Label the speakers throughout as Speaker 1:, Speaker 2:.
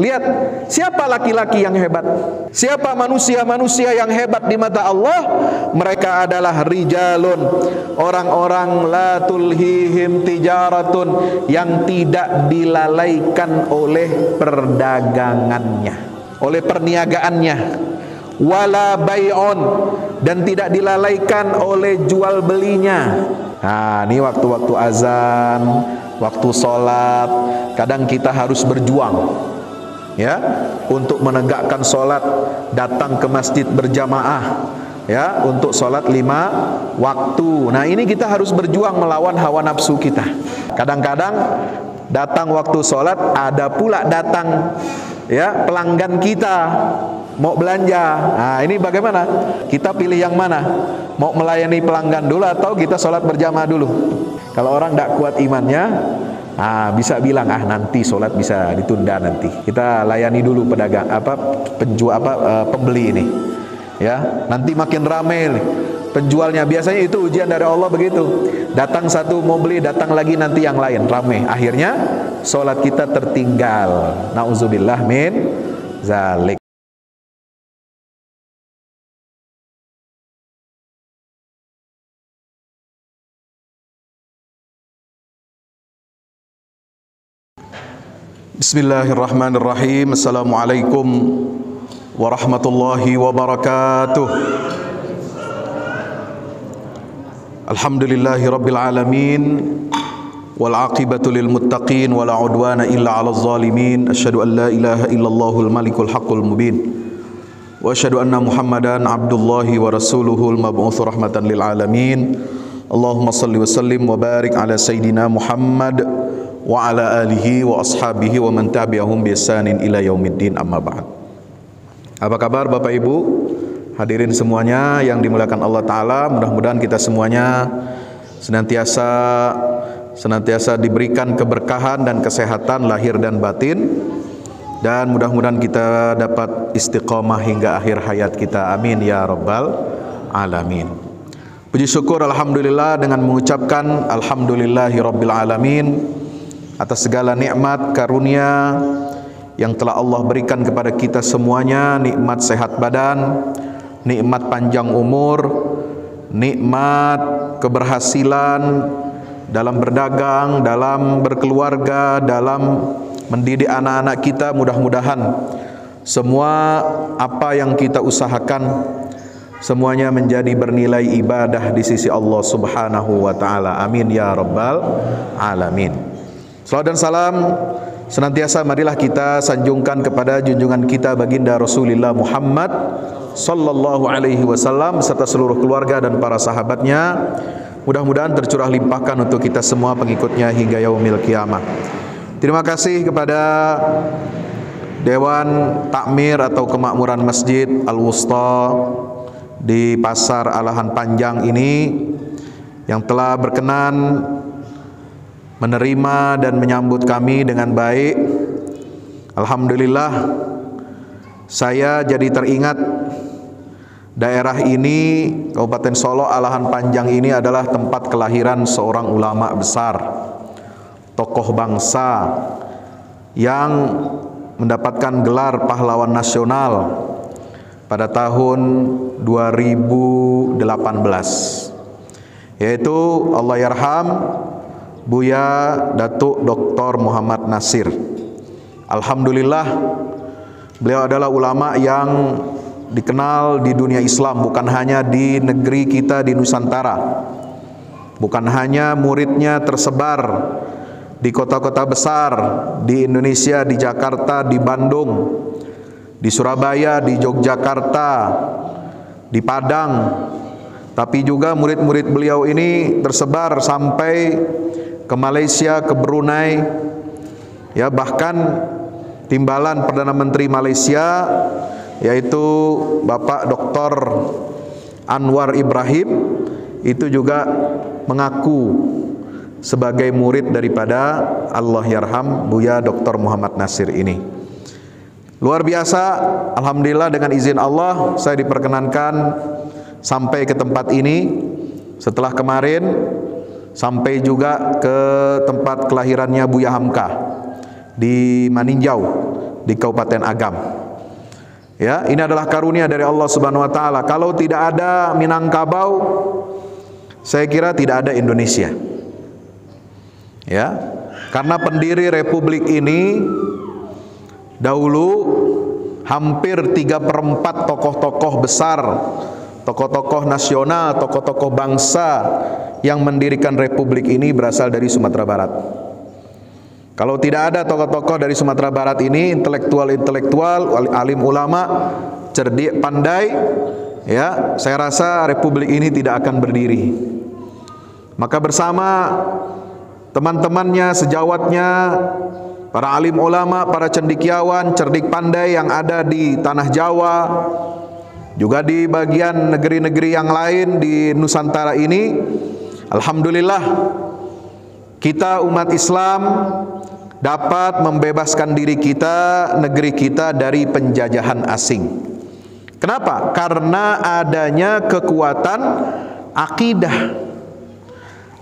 Speaker 1: Lihat, siapa laki-laki yang hebat? Siapa manusia-manusia yang hebat di mata Allah? Mereka adalah rijalun, orang-orang la tulhihim tijaratun, yang tidak dilalaikan oleh perdagangannya, oleh perniagaannya, wala bai'un, dan tidak dilalaikan oleh jual belinya. Nah, ini waktu-waktu azan, waktu sholat, kadang kita harus berjuang, ya, untuk menegakkan sholat, datang ke masjid berjamaah, ya, untuk sholat 5 waktu. Nah, ini kita harus berjuang melawan hawa nafsu kita. Kadang-kadang datang waktu sholat, ada pula datang, ya, pelanggan kita mau belanja. Nah, ini bagaimana? Kita pilih yang mana? Mau melayani pelanggan dulu atau kita sholat berjamaah dulu? Kalau orang tidak kuat imannya, bisa bilang, nanti sholat bisa ditunda, nanti kita layani dulu pedagang, pembeli ini, ya, nanti makin ramai penjualnya. Biasanya itu ujian dari Allah begitu. Datang satu mau beli, datang lagi nanti yang lain ramai. Akhirnya sholat kita tertinggal. Nauzubillah min zalik. Bismillahirrahmanirrahim. Assalamualaikum warahmatullahi wabarakatuh. Alhamdulillahi rabbil alamin, wal aqibatu lil muttaqin, wala udwana illa 'alal zalimin. Asyhadu an la ilaha illallahul malikul haqqul mubin, wa asyhadu anna Muhammadan abdullahi wa rasuluhul mab'uts rahmatan lil alamin. Allahumma shalli wa sallim wa barik ala sayidina Muhammad wa ala alihi wa ashabihi wa man tabi'ahum bi ihsanin ila yaumiddin, amma ba'd. Apa kabar Bapak Ibu hadirin semuanya yang dimuliakan Allah Ta'ala? Mudah-mudahan kita semuanya senantiasa diberikan keberkahan dan kesehatan lahir dan batin, dan mudah-mudahan kita dapat istiqomah hingga akhir hayat kita, amin ya rabbal alamin. Puji syukur alhamdulillah dengan mengucapkan alhamdulillahi rabbil alamin atas segala nikmat karunia yang telah Allah berikan kepada kita semuanya, nikmat sehat badan, nikmat panjang umur, nikmat keberhasilan dalam berdagang, dalam berkeluarga, dalam mendidik anak-anak kita. Mudah-mudahan semua apa yang kita usahakan semuanya menjadi bernilai ibadah di sisi Allah Subhanahu wa taala. Amin ya rabbal alamin. Salawat dan salam senantiasa marilah kita sanjungkan kepada junjungan kita baginda Rasulullah Muhammad sallallahu alaihi wasallam serta seluruh keluarga dan para sahabatnya. Mudah-mudahan tercurah limpahkan untuk kita semua pengikutnya hingga yaumil kiamah. Terima kasih kepada Dewan Takmir atau Kemakmuran Masjid Al-Wusta di Pasar Alahan Panjang ini yang telah berkenan menerima dan menyambut kami dengan baik. Alhamdulillah, saya jadi teringat daerah ini, Kabupaten Solo, Alahan Panjang ini adalah tempat kelahiran seorang ulama besar, tokoh bangsa yang mendapatkan gelar pahlawan nasional pada tahun 2018, yaitu Allahyarham Buya Datuk Dr. Muhammad Nasir. Alhamdulillah, beliau adalah ulama yang dikenal di dunia Islam, bukan hanya di negeri kita di Nusantara, bukan hanya muridnya tersebar di kota-kota besar di Indonesia, di Jakarta, di Bandung, di Surabaya, di Yogyakarta, di Padang, tapi juga murid-murid beliau ini tersebar sampai ke Malaysia, ke Brunei, ya, bahkan timbalan Perdana Menteri Malaysia yaitu Bapak Dr. Anwar Ibrahim itu juga mengaku sebagai murid daripada Allahyarham Buya Dr. Muhammad Nasir ini. Luar biasa, alhamdulillah dengan izin Allah saya diperkenankan sampai ke tempat ini setelah kemarin sampai juga ke tempat kelahirannya Buya Hamka di Maninjau, di Kabupaten Agam. Ya, ini adalah karunia dari Allah Subhanahu wa taala. Kalau tidak ada Minangkabau, saya kira tidak ada Indonesia. Ya, karena pendiri republik ini dahulu hampir 3/4 tokoh-tokoh besar, tokoh-tokoh nasional, tokoh-tokoh bangsa yang mendirikan republik ini berasal dari Sumatera Barat. Kalau tidak ada tokoh-tokoh dari Sumatera Barat ini, intelektual, alim ulama, cerdik, pandai, ya, saya rasa republik ini tidak akan berdiri. Maka bersama teman-temannya, sejawatnya, para alim ulama, para cendekiawan, cerdik pandai yang ada di tanah Jawa, juga di bagian negeri-negeri yang lain di Nusantara ini, alhamdulillah kita umat Islam dapat membebaskan diri kita, negeri kita dari penjajahan asing. Kenapa? Karena adanya kekuatan akidah,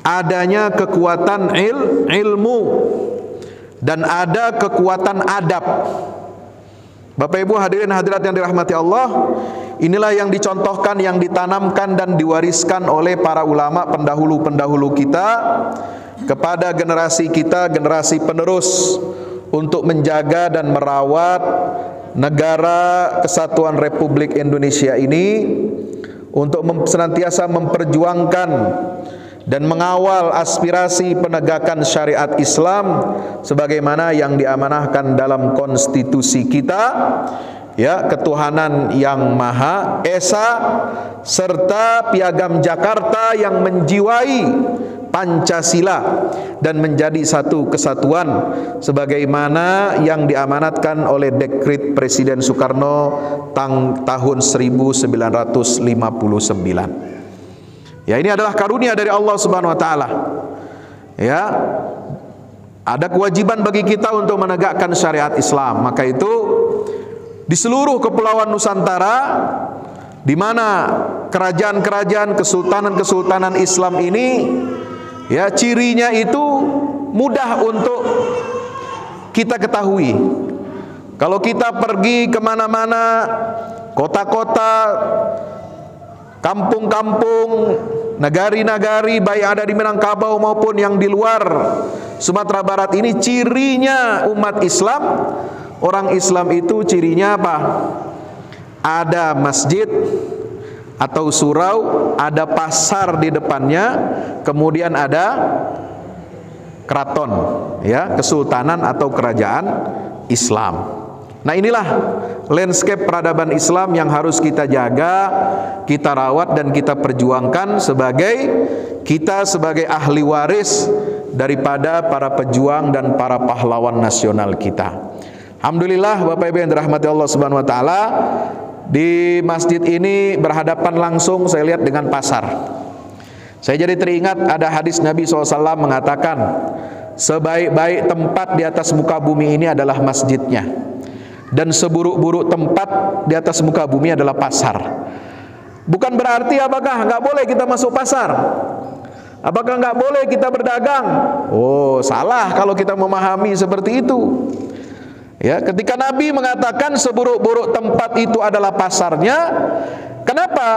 Speaker 1: adanya kekuatan ilmu, dan ada kekuatan adab. Bapak Ibu hadirin hadirat yang dirahmati Allah, inilah yang dicontohkan, yang ditanamkan dan diwariskan oleh para ulama pendahulu-pendahulu kita kepada generasi kita, generasi penerus, untuk menjaga dan merawat negara kesatuan Republik Indonesia ini, untuk senantiasa memperjuangkan dan mengawal aspirasi penegakan syariat Islam sebagaimana yang diamanahkan dalam konstitusi kita, ya, ketuhanan yang Maha Esa serta Piagam Jakarta yang menjiwai Pancasila dan menjadi satu kesatuan sebagaimana yang diamanatkan oleh dekret Presiden Soekarno tahun 1959. Ya, ini adalah karunia dari Allah Subhanahu wa taala. Ya, ada kewajiban bagi kita untuk menegakkan syariat Islam. Maka itu di seluruh kepulauan Nusantara, di mana kerajaan-kerajaan, kesultanan-kesultanan Islam ini, ya, cirinya itu mudah untuk kita ketahui. Kalau kita pergi kemana-mana, kota-kota, kampung-kampung, nagari-nagari, baik ada di Minangkabau maupun yang di luar Sumatera Barat ini, cirinya umat Islam, orang Islam itu cirinya apa? Ada masjid atau surau, ada pasar di depannya, kemudian ada keraton, ya, kesultanan atau kerajaan Islam. Nah, inilah landscape peradaban Islam yang harus kita jaga, kita rawat dan kita perjuangkan sebagai ahli waris daripada para pejuang dan para pahlawan nasional kita. Alhamdulillah Bapak Ibu yang dirahmati Allah Subhanahu wa taala, di masjid ini berhadapan langsung saya lihat dengan pasar. Saya jadi teringat ada hadis Nabi SAW mengatakan, sebaik-baik tempat di atas muka bumi ini adalah masjidnya, dan seburuk-buruk tempat di atas muka bumi adalah pasar. Bukan berarti apakah nggak boleh kita masuk pasar? Apakah nggak boleh kita berdagang? Oh, salah kalau kita memahami seperti itu. Ya, ketika Nabi mengatakan seburuk-buruk tempat itu adalah pasarnya, kenapa?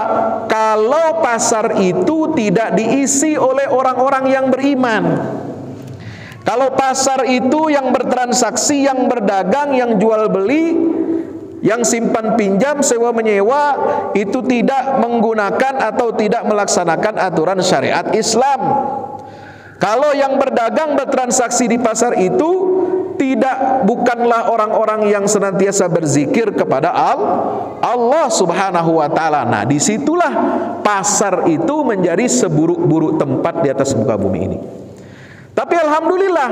Speaker 1: Kalau pasar itu tidak diisi oleh orang-orang yang beriman. Kalau pasar itu yang bertransaksi, yang berdagang, yang jual beli, yang simpan pinjam, sewa menyewa, itu tidak menggunakan atau tidak melaksanakan aturan syariat Islam. Kalau yang berdagang, bertransaksi di pasar itu bukanlah orang-orang yang senantiasa berzikir kepada Allah Subhanahu wa taala. Nah, disitulah pasar itu menjadi seburuk-buruk tempat di atas muka bumi ini. Tapi alhamdulillah,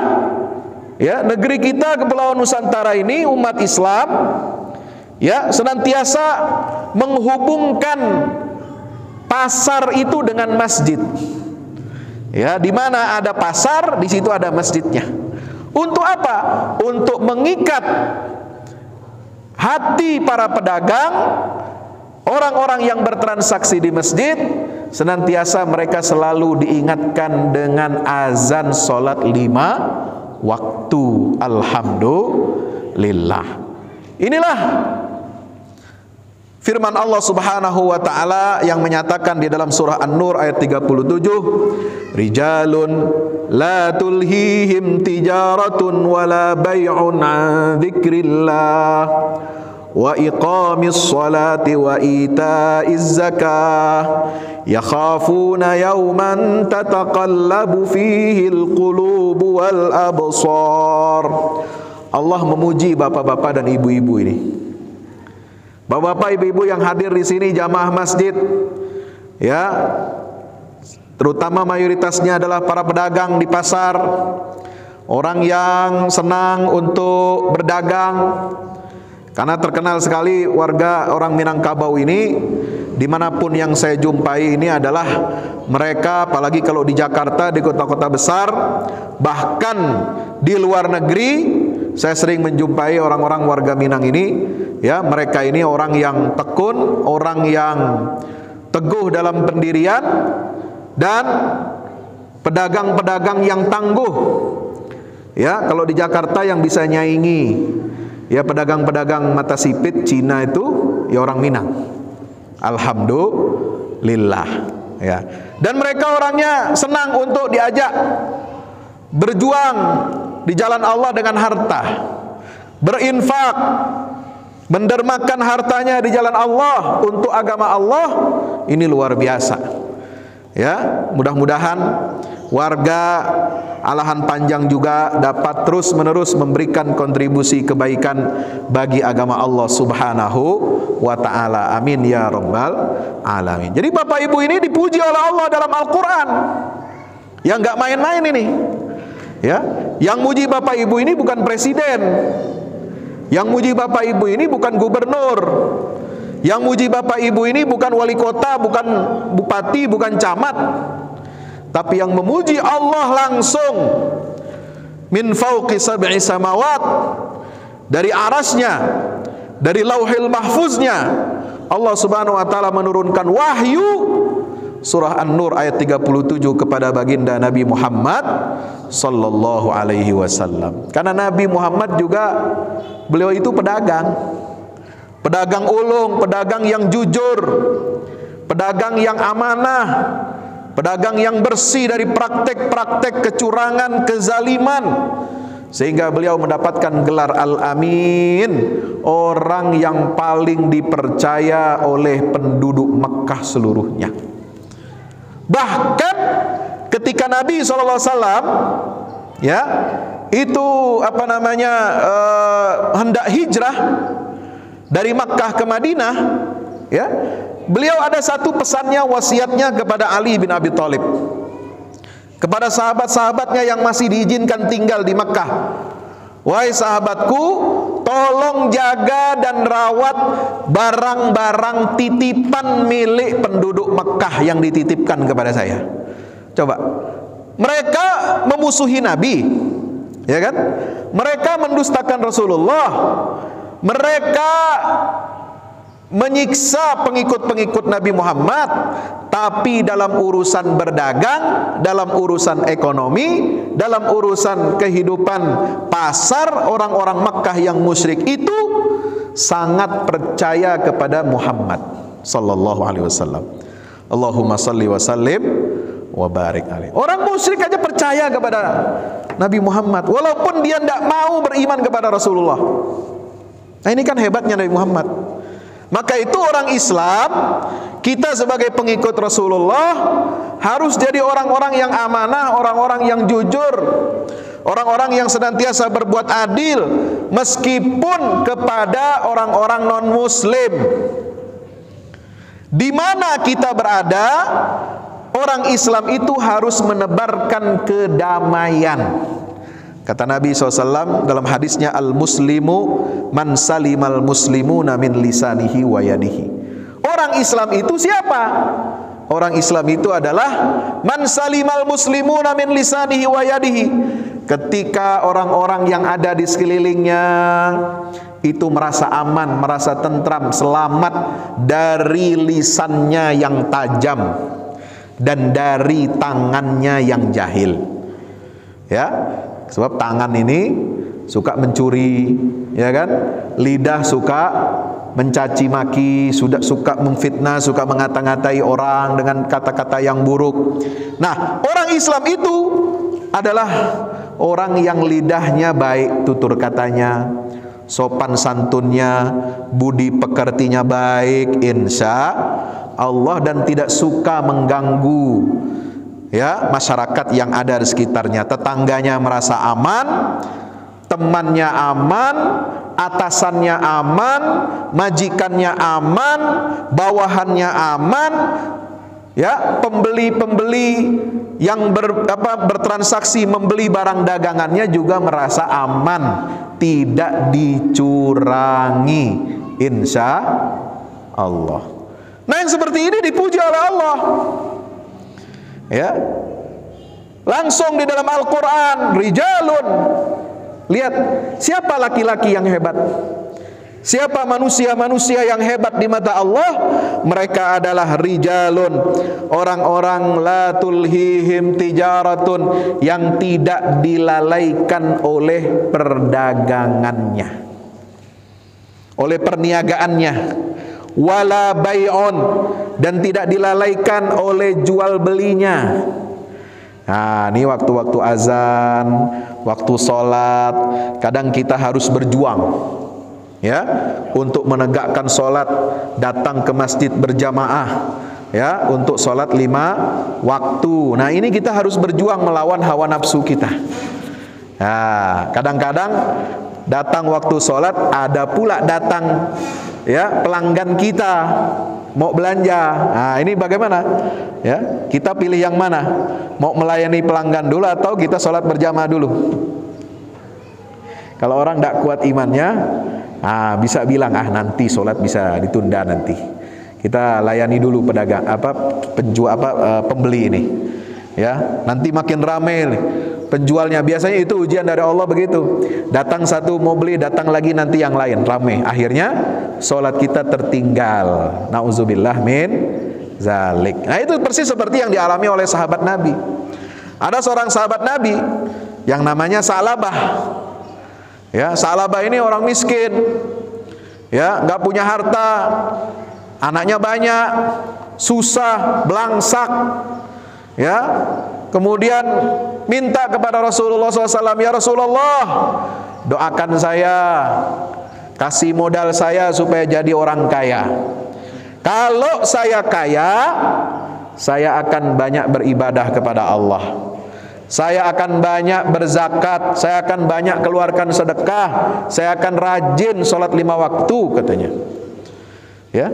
Speaker 1: ya, negeri kita Kepulauan Nusantara ini, umat Islam, ya, senantiasa menghubungkan pasar itu dengan masjid. Ya, di mana ada pasar, di situ ada masjidnya. Untuk apa? Untuk mengikat hati para pedagang, orang-orang yang bertransaksi di masjid, senantiasa mereka selalu diingatkan dengan azan sholat 5 waktu. Alhamdulillah. Inilah firman Allah Subhanahu wa taala yang menyatakan di dalam surah An-Nur ayat 37, rijalun la tulhihim tijaratun wala bai'un an dzikrillah wa iqamis salati wa ita'iz zakah yakhafuna yawman tataqallabu fihi al-qulubu wal absar. Allah memuji bapak-bapak dan ibu-ibu ini. Bapak-bapak, ibu-ibu yang hadir di sini, jamaah masjid, ya, terutama mayoritasnya adalah para pedagang di pasar, orang yang senang untuk berdagang, karena terkenal sekali warga orang Minangkabau ini, dimanapun yang saya jumpai ini adalah mereka, apalagi kalau di Jakarta, di kota-kota besar, bahkan di luar negeri, saya sering menjumpai orang-orang warga Minang ini. Ya, mereka ini orang yang tekun, orang yang teguh dalam pendirian, dan pedagang-pedagang yang tangguh. Ya, kalau di Jakarta yang bisa nyaingi, ya, pedagang-pedagang mata sipit Cina itu, ya orang Minang. Alhamdulillah. Ya, dan mereka orangnya senang untuk diajak berjuang di jalan Allah dengan harta, berinfak, mendermakan hartanya di jalan Allah untuk agama Allah. Ini luar biasa. Ya, mudah-mudahan warga Alahan Panjang juga dapat terus-menerus memberikan kontribusi kebaikan bagi agama Allah Subhanahu wa taala. Amin ya rabbal alamin. Jadi Bapak Ibu ini dipuji oleh Allah dalam Al-Qur'an. Ya, enggak main-main ini. Ya, yang muji Bapak Ibu ini bukan presiden. Yang muji Bapak Ibu ini bukan gubernur. Yang muji Bapak Ibu ini bukan wali kota, bukan bupati, bukan camat. Tapi yang memuji Allah langsung min fauqi sab'i samawat, dari arasnya, dari lauhil mahfuznya, Allah Subhanahu wa taala menurunkan wahyu surah An-Nur ayat 37 kepada baginda Nabi Muhammad sallallahu alaihi wasallam. Karena Nabi Muhammad juga, beliau itu pedagang. Pedagang ulung, pedagang yang jujur, pedagang yang amanah, pedagang yang bersih dari praktek-praktek kecurangan, kezaliman, sehingga beliau mendapatkan gelar Al-Amin, orang yang paling dipercaya oleh penduduk Mekah seluruhnya. Bahkan ketika Nabi SAW, ya, itu hendak hijrah dari Makkah ke Madinah, ya, beliau ada satu pesannya, wasiatnya kepada Ali bin Abi Thalib, kepada sahabat-sahabatnya yang masih diizinkan tinggal di Makkah. Wahai sahabatku, tolong jaga dan rawat barang-barang titipan milik penduduk Makkah yang dititipkan kepada saya. Coba, mereka memusuhi Nabi, ya kan? Mereka mendustakan Rasulullah, mereka menyiksa pengikut-pengikut Nabi Muhammad. Tapi dalam urusan berdagang, dalam urusan ekonomi, dalam urusan kehidupan pasar, orang-orang Makkah yang musyrik itu sangat percaya kepada Muhammad sallallahu alaihi wasallam. Allahumma salli wa sallim wa barik alaihi. Orang musyrik aja percaya kepada Nabi Muhammad walaupun dia tidak mau beriman kepada Rasulullah. Nah, ini kan hebatnya Nabi Muhammad. Maka itu orang Islam, kita sebagai pengikut Rasulullah harus jadi orang-orang yang amanah, orang-orang yang jujur, orang-orang yang senantiasa berbuat adil meskipun kepada orang-orang non-muslim. Di mana kita berada, orang Islam itu harus menebarkan kedamaian. Kata Nabi SAW dalam hadisnya, al-muslimu man salimal muslimuna min lisanihi wa yadihi. Orang Islam itu siapa? Orang Islam itu adalah man salimal muslimuna min lisanihi wa yadihi. Ketika orang-orang yang ada di sekelilingnya itu merasa aman, merasa tentram, selamat dari lisannya yang tajam dan dari tangannya yang jahil. Ya, sebab tangan ini suka mencuri, ya kan? Lidah suka mencaci maki, suka memfitnah, suka mengata-ngatai orang dengan kata-kata yang buruk. Nah, orang Islam itu adalah orang yang lidahnya baik tutur katanya, sopan santunnya, budi pekertinya baik, insya Allah, dan tidak suka mengganggu ya masyarakat yang ada di sekitarnya. Tetangganya merasa aman, temannya aman, atasannya aman, majikannya aman, bawahannya aman, ya, pembeli-pembeli yang bertransaksi membeli barang dagangannya juga merasa aman, tidak dicurangi, insya Allah. Nah, yang seperti ini dipuji oleh Allah, ya, langsung di dalam Al-Quran, rijalun. Lihat, siapa laki-laki yang hebat? Siapa manusia-manusia yang hebat di mata Allah? Mereka adalah rijalun, orang-orang la tulhihim tijaratun, yang tidak dilalaikan oleh perdagangannya, oleh perniagaannya, wala bay'un, dan tidak dilalaikan oleh jual belinya. Nah, ini waktu-waktu azan, waktu sholat, kadang kita harus berjuang, ya, untuk menegakkan sholat, datang ke masjid berjamaah, ya, untuk sholat 5 waktu. Nah, ini kita harus berjuang melawan hawa nafsu kita. Nah, kadang-kadang datang waktu sholat, ada pula datang, ya, pelanggan kita mau belanja. Nah, ini bagaimana? Ya, kita pilih yang mana? Mau melayani pelanggan dulu atau kita sholat berjamaah dulu? Kalau orang tidak kuat imannya, bisa bilang, nanti sholat bisa ditunda nanti. Kita layani dulu pedagang, pembeli ini. Ya, nanti makin ramai penjualnya. Biasanya itu ujian dari Allah begitu. Datang satu mau beli, datang lagi nanti yang lain, ramai. Akhirnya sholat kita tertinggal. Nauzubillah min zalik. Nah, itu persis seperti yang dialami oleh sahabat Nabi. Ada seorang sahabat Nabi yang namanya Sa'labah. Ya, Sa'labah ini orang miskin, ya, nggak punya harta, anaknya banyak, susah, belangsak, ya. Kemudian minta kepada Rasulullah SAW, ya Rasulullah, doakan saya, kasih modal saya supaya jadi orang kaya. Kalau saya kaya, saya akan banyak beribadah kepada Allah, saya akan banyak berzakat, saya akan banyak keluarkan sedekah, saya akan rajin sholat 5 waktu, katanya. Ya,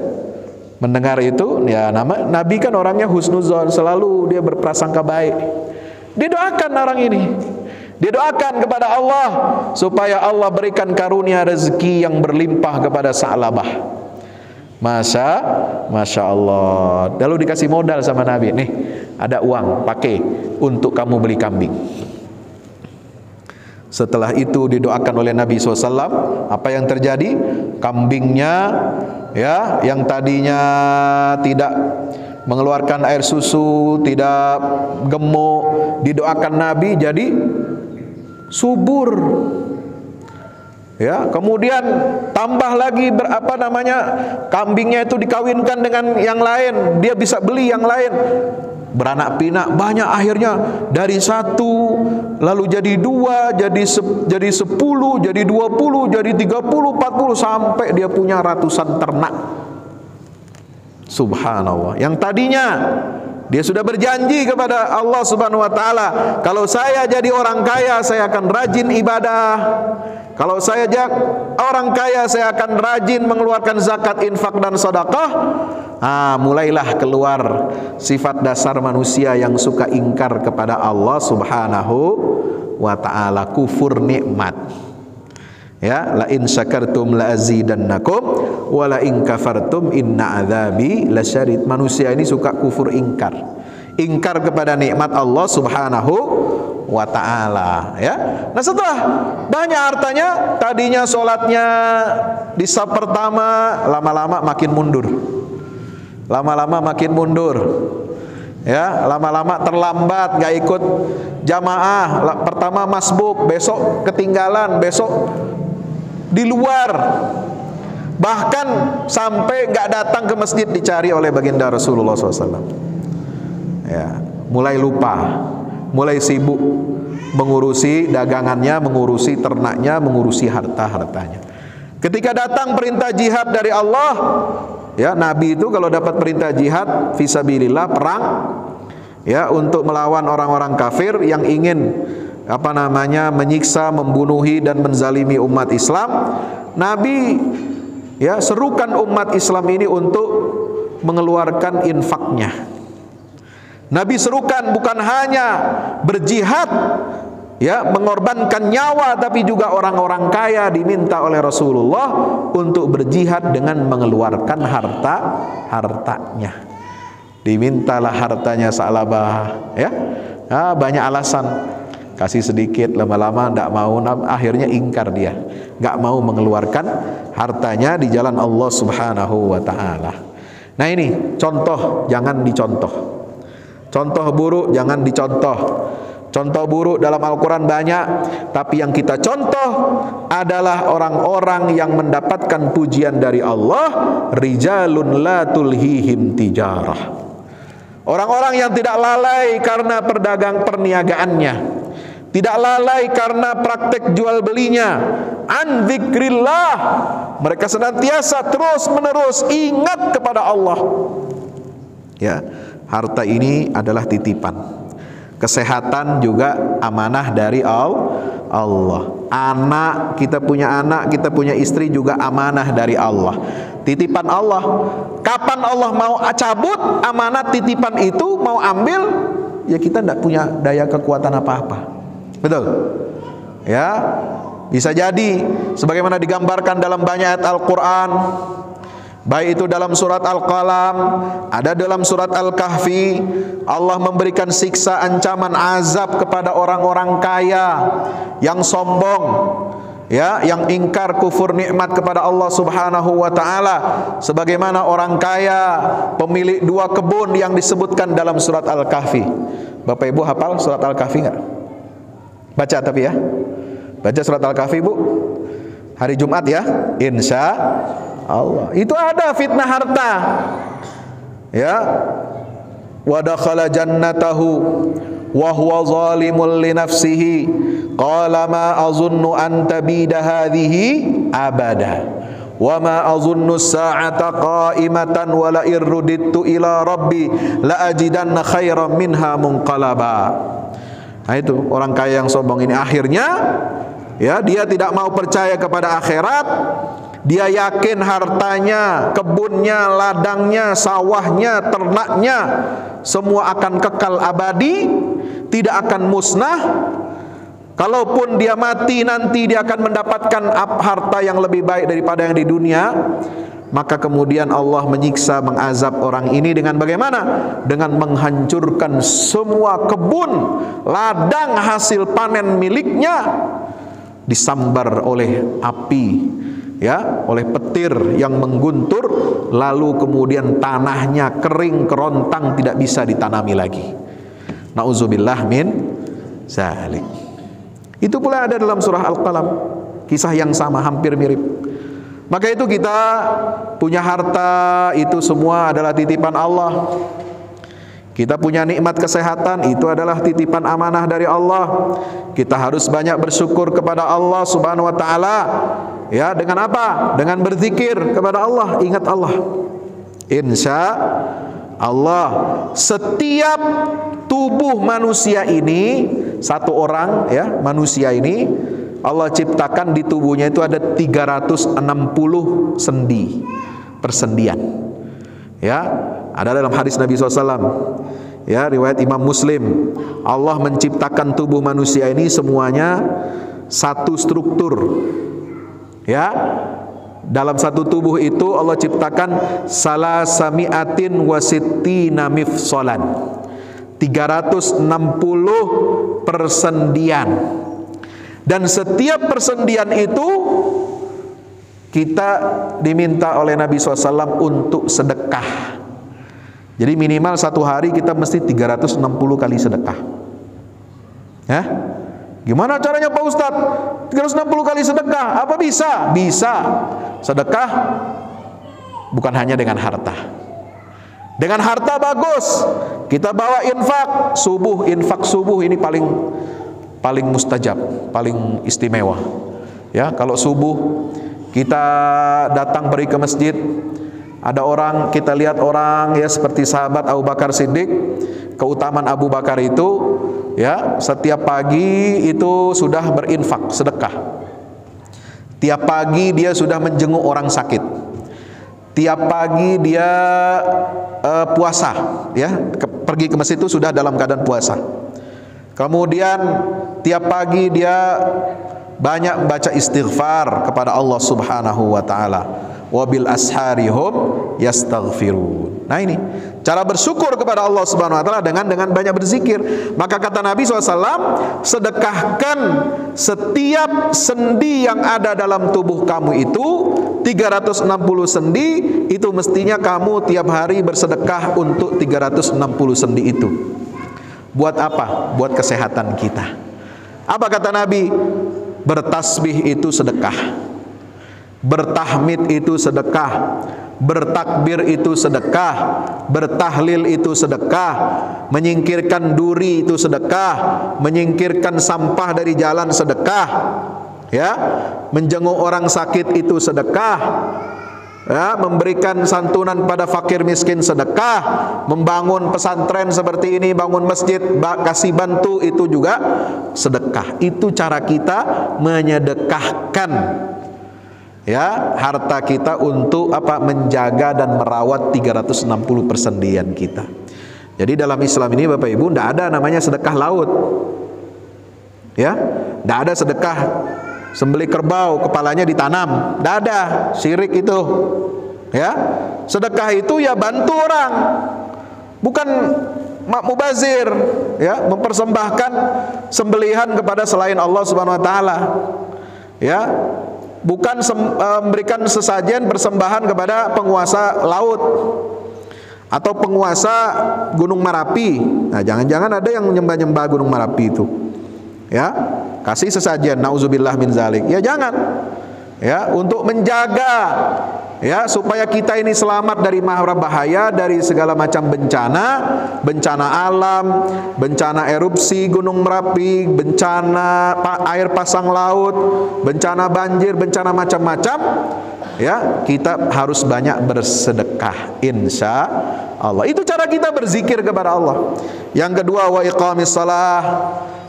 Speaker 1: mendengar itu, ya, Nabi kan orangnya husnuzon, selalu dia berprasangka baik. Didoakan orang ini, didoakan kepada Allah supaya Allah berikan karunia rezeki yang berlimpah kepada Sa'labah. Masya Allah. Lalu dikasih modal sama Nabi, nih ada uang, pakai untuk kamu beli kambing. Setelah itu didoakan oleh Nabi SAW. Apa yang terjadi? Kambingnya, ya, yang tadinya tidak mengeluarkan air susu, tidak gemuk, didoakan Nabi jadi subur. Ya, kemudian tambah lagi kambingnya itu dikawinkan dengan yang lain, dia bisa beli yang lain, beranak pinak banyak, akhirnya dari 1 lalu jadi 2, jadi 10, jadi 20, jadi 30, 40, sampai dia punya ratusan ternak. Subhanallah. Yang tadinya dia sudah berjanji kepada Allah Subhanahu wa taala, kalau saya jadi orang kaya saya akan rajin ibadah. Kalau saya orang kaya, saya akan rajin mengeluarkan zakat, infak, dan sedekah. Mulailah keluar sifat dasar manusia yang suka ingkar kepada Allah Subhanahu wa ta'ala, kufur nikmat. Ya, la in syakartum la azidannakum wa la in kafartum inna adzabi lasyadid. Manusia ini suka kufur, ingkar kepada nikmat Allah Subhanahu wa ta'ala, ya. Nah, setelah banyak hartanya, tadinya sholatnya di saf pertama, lama-lama makin mundur, Ya, lama-lama terlambat, nggak ikut jamaah. Pertama masbuk, besok ketinggalan, besok di luar. Bahkan sampai nggak datang ke masjid dicari oleh baginda Rasulullah SAW. Ya, mulai lupa, mulai sibuk mengurusi dagangannya, mengurusi ternaknya, mengurusi harta-hartanya. Ketika datang perintah jihad dari Allah, ya, Nabi itu kalau dapat perintah jihad fisabilillah, perang, ya, untuk melawan orang-orang kafir yang ingin menyiksa, membunuhi dan menzalimi umat Islam, Nabi, ya, serukan umat Islam ini untuk mengeluarkan infaknya. Nabi serukan bukan hanya berjihad, ya, mengorbankan nyawa, tapi juga orang-orang kaya diminta oleh Rasulullah untuk berjihad dengan mengeluarkan hartanya. Dimintalah hartanya Sa'labah, ya. Banyak alasan, kasih sedikit, lama-lama tidak mau, akhirnya ingkar dia, nggak mau mengeluarkan hartanya di jalan Allah Subhanahu wa ta'ala. Nah, ini contoh, jangan dicontoh. Contoh buruk jangan dicontoh. Contoh buruk dalam Al-Quran banyak, tapi yang kita contoh adalah orang-orang yang mendapatkan pujian dari Allah, rijalun la tulhihim tijarah. Orang-orang yang tidak lalai karena perniagaannya, tidak lalai karena praktek jual belinya, an dzikrillah, mereka senantiasa terus menerus ingat kepada Allah. Ya, harta ini adalah titipan. Kesehatan juga amanah dari Allah. Anak, kita punya anak, kita punya istri juga amanah dari Allah. Titipan Allah. Kapan Allah mau cabut amanat titipan itu, mau ambil, ya kita tidak punya daya kekuatan apa-apa. Betul? Ya, bisa jadi sebagaimana digambarkan dalam banyak ayat Al-Quran, baik itu dalam surat Al-Qalam, ada dalam surat Al-Kahfi, Allah memberikan siksa ancaman azab kepada orang-orang kaya yang sombong, ya, yang ingkar kufur nikmat kepada Allah Subhanahu wa ta'ala, sebagaimana orang kaya pemilik 2 kebun yang disebutkan dalam surat Al-Kahfi. Bapak Ibu hafal surat Al-Kahfi enggak? Baca tapi ya. Baca surat Al-Kahfi, Bu. Hari Jumat ya, insya Allah. Itu ada fitnah harta, ya. Wa dakhala jannatahu wa huwa zalimun li nafsihi qala ma azunnu an tabida hadhihi abada wa ma azunnu as-sa'ata qa'imatan wa la irudittu ila rabbi la ajidanna khairan minha munqalaba. Nah, itu orang kaya yang sombong ini akhirnya, ya, dia tidak mau percaya kepada akhirat. Dia yakin hartanya, kebunnya, ladangnya, sawahnya, ternaknya semua akan kekal abadi, tidak akan musnah. Kalaupun dia mati nanti dia akan mendapatkan harta yang lebih baik daripada yang di dunia. Maka kemudian Allah menyiksa, mengazab orang ini dengan bagaimana? Dengan menghancurkan semua kebun, ladang hasil panen miliknya disambar oleh api, ya, oleh petir yang mengguntur, lalu kemudian tanahnya kering kerontang, tidak bisa ditanami lagi. Nauzubillah min zalik. Itu pula ada dalam surah Al-Qalam, kisah yang sama, hampir mirip. Maka itu kita punya harta, itu semua adalah titipan Allah. Kita punya nikmat kesehatan, itu adalah titipan amanah dari Allah. Kita harus banyak bersyukur kepada Allah Subhanahu wa ta'ala. Ya, dengan apa? Dengan berzikir kepada Allah, ingat Allah. Insya Allah, setiap tubuh manusia ini, satu orang, ya, manusia ini Allah ciptakan di tubuhnya itu ada 360 sendi, persendian. Ya, ada dalam hadis Nabi SAW, ya, riwayat Imam Muslim, Allah menciptakan tubuh manusia ini semuanya satu struktur. Ya, dalam satu tubuh itu Allah ciptakan salasami'atin wasittina mifsolan, 360 persendian. Dan setiap persendian itu kita diminta oleh Nabi SAW untuk sedekah. Jadi minimal satu hari kita mesti 360 kali sedekah. Ya? Gimana caranya Pak Ustadz? 360 kali sedekah, apa bisa? Bisa. Sedekah bukan hanya dengan harta. Dengan harta bagus. Kita bawa infak subuh ini paling mustajab, paling istimewa. Ya, kalau subuh kita datang pergi ke masjid, ada orang, kita lihat orang ya seperti sahabat Abu Bakar Siddiq, keutamaan Abu Bakar itu ya, setiap pagi itu sudah berinfak, sedekah. Tiap pagi dia sudah menjenguk orang sakit. Tiap pagi dia puasa, ya, pergi ke masjid itu sudah dalam keadaan puasa. Kemudian tiap pagi dia banyak membaca istighfar kepada Allah Subhanahu wa taala. Wabil asharihum yastaghfirun. Nah, ini cara bersyukur kepada Allah Subhanahu wa taala dengan banyak berzikir. Maka kata Nabi SAW, sedekahkan setiap sendi yang ada dalam tubuh kamu itu 360 sendi, itu mestinya kamu tiap hari bersedekah untuk 360 sendi itu. Buat apa? Buat kesehatan kita. Apa kata Nabi? Bertasbih itu sedekah, bertahmid itu sedekah, bertakbir itu sedekah, bertahlil itu sedekah, menyingkirkan duri itu sedekah, menyingkirkan sampah dari jalan sedekah, ya, menjenguk orang sakit itu sedekah, ya, memberikan santunan pada fakir miskin sedekah, membangun pesantren seperti ini, bangun masjid, kasih bantu itu juga sedekah. Itu cara kita menyedekahkan, ya, harta kita untuk apa? Menjaga dan merawat 360 persendian kita. Jadi dalam Islam ini Bapak Ibu tidak ada namanya sedekah laut, ya, tidak ada sedekah sembelih kerbau kepalanya ditanam, tidak ada, syirik itu, ya. Sedekah itu ya bantu orang, bukan mubazir, ya, mempersembahkan sembelihan kepada selain Allah Subhanahu wa taala, ya, bukan memberikan sesajen persembahan kepada penguasa laut atau penguasa Gunung Merapi. Nah, jangan-jangan ada yang menyembah-nyembah Gunung Merapi itu, ya, kasih sesajen, nauzubillah min zalik. Ya jangan, ya, untuk menjaga, ya, supaya kita ini selamat dari mara bahaya, dari segala macam bencana, bencana alam, bencana erupsi Gunung Merapi, bencana air pasang laut, bencana banjir, bencana macam-macam, ya, kita harus banyak bersedekah, insya Allah. Itu cara kita berzikir kepada Allah. Yang kedua, wa iqamis shalah,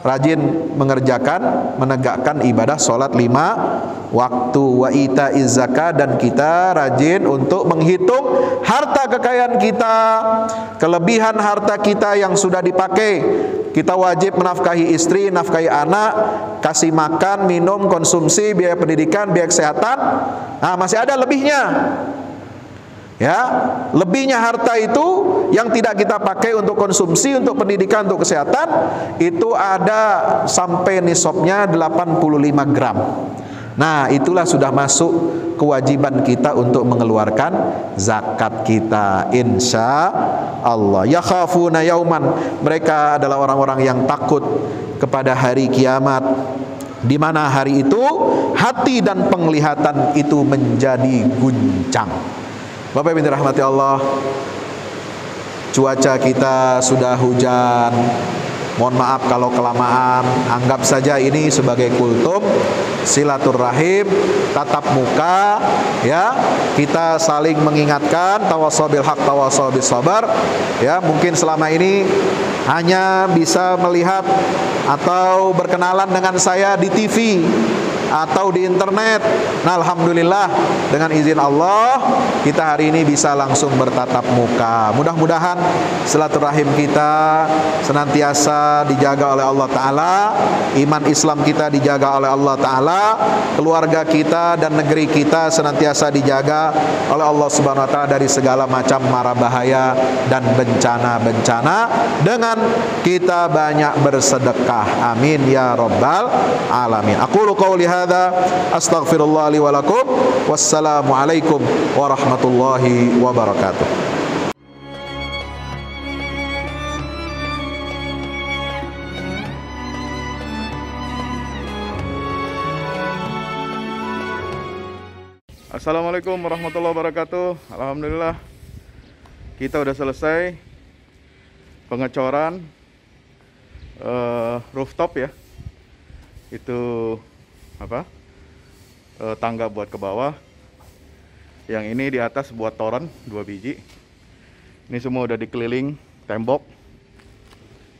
Speaker 1: rajin mengerjakan, menegakkan ibadah salat 5 waktu, wa itaiz zakat, dan kita rajin untuk menghitung harta kekayaan kita, kelebihan harta kita yang sudah dipakai. Kita wajib menafkahi istri, nafkahi anak, kasih makan, minum, konsumsi, biaya pendidikan, biaya kesehatan. Nah, masih ada lebihnya. Ya, lebihnya harta itu yang tidak kita pakai untuk konsumsi, untuk pendidikan, untuk kesehatan, itu ada sampai nisabnya 85 gram. Nah, itulah sudah masuk kewajiban kita untuk mengeluarkan zakat kita, insya Allah. Yakhafuna yauman, mereka adalah orang-orang yang takut kepada hari kiamat, di mana hari itu hati dan penglihatan itu menjadi guncang. Bapak Ibu dirahmati Allah, cuaca kita sudah hujan. Mohon maaf kalau kelamaan. Anggap saja ini sebagai kultum silaturahim, tatap muka, ya. Kita saling mengingatkan, tawassaw bil haq, tawassaw bis sabar. Ya, mungkin selama ini hanya bisa melihat atau berkenalan dengan saya di TV atau di internet. Nah, alhamdulillah dengan izin Allah kita hari ini bisa langsung bertatap muka. Mudah-mudahan silaturahim kita senantiasa dijaga oleh Allah Ta'ala, iman Islam kita dijaga oleh Allah Ta'ala, keluarga kita dan negeri kita senantiasa dijaga oleh Allah Subhanahu wa Ta'ala dari segala macam mara bahaya dan bencana-bencana, dengan kita banyak bersedekah. Amin ya rabbal alamin. Aqulu qouli hadza astaghfirullah li wa lakum. Wassalamu alaikum warahmatullahi wabarakatuh.
Speaker 2: Assalamualaikum warahmatullahi wabarakatuh. Alhamdulillah kita udah selesai pengecoran rooftop ya. Itu apa? Tangga buat ke bawah. Yang ini di atas buat toren 2 biji. Ini semua udah dikeliling tembok.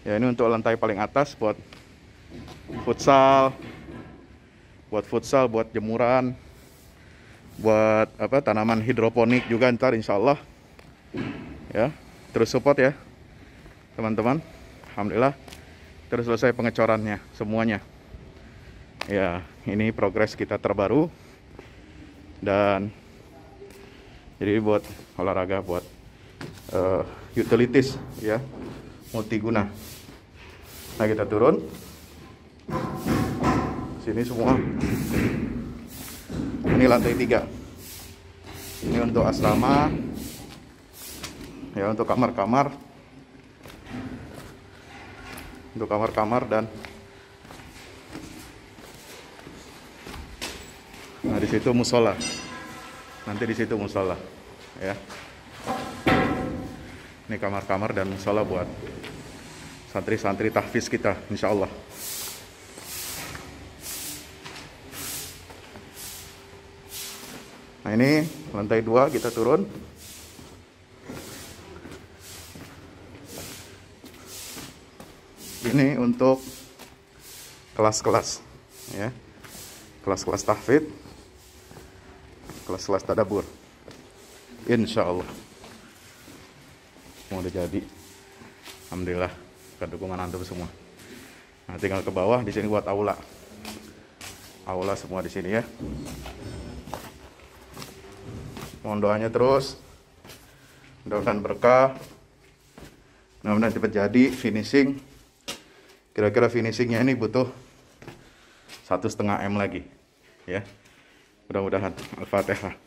Speaker 2: Ya, ini untuk lantai paling atas buat futsal, buat jemuran, buat apa, tanaman hidroponik juga ntar insya Allah. Ya, terus support ya teman-teman. Alhamdulillah terus selesai pengecorannya semuanya. Ya, ini progres kita terbaru. Dan jadi buat olahraga, buat utilities ya, multiguna. Nah, kita turun sini semua. Ini lantai 3. Ini untuk asrama ya, untuk kamar-kamar, dan nah di situ musola. Nanti di situ musola ya. Ini kamar-kamar dan musola buat santri-santri tahfiz kita insya Allah. Nah, ini lantai 2 kita turun. Ini untuk kelas-kelas ya, kelas-kelas tahfidz, kelas-kelas tadabbur insya Allah. Mau udah jadi, alhamdulillah kedukungan antum semua. Nah, tinggal ke bawah di sini buat aula semua di sini ya. Mohon doanya terus, mudah-mudahan berkah, mudah-mudahan cepat jadi finishing. Kira-kira finishingnya ini butuh 1,5 M lagi ya, mudah-mudahan. Al-Fatihah.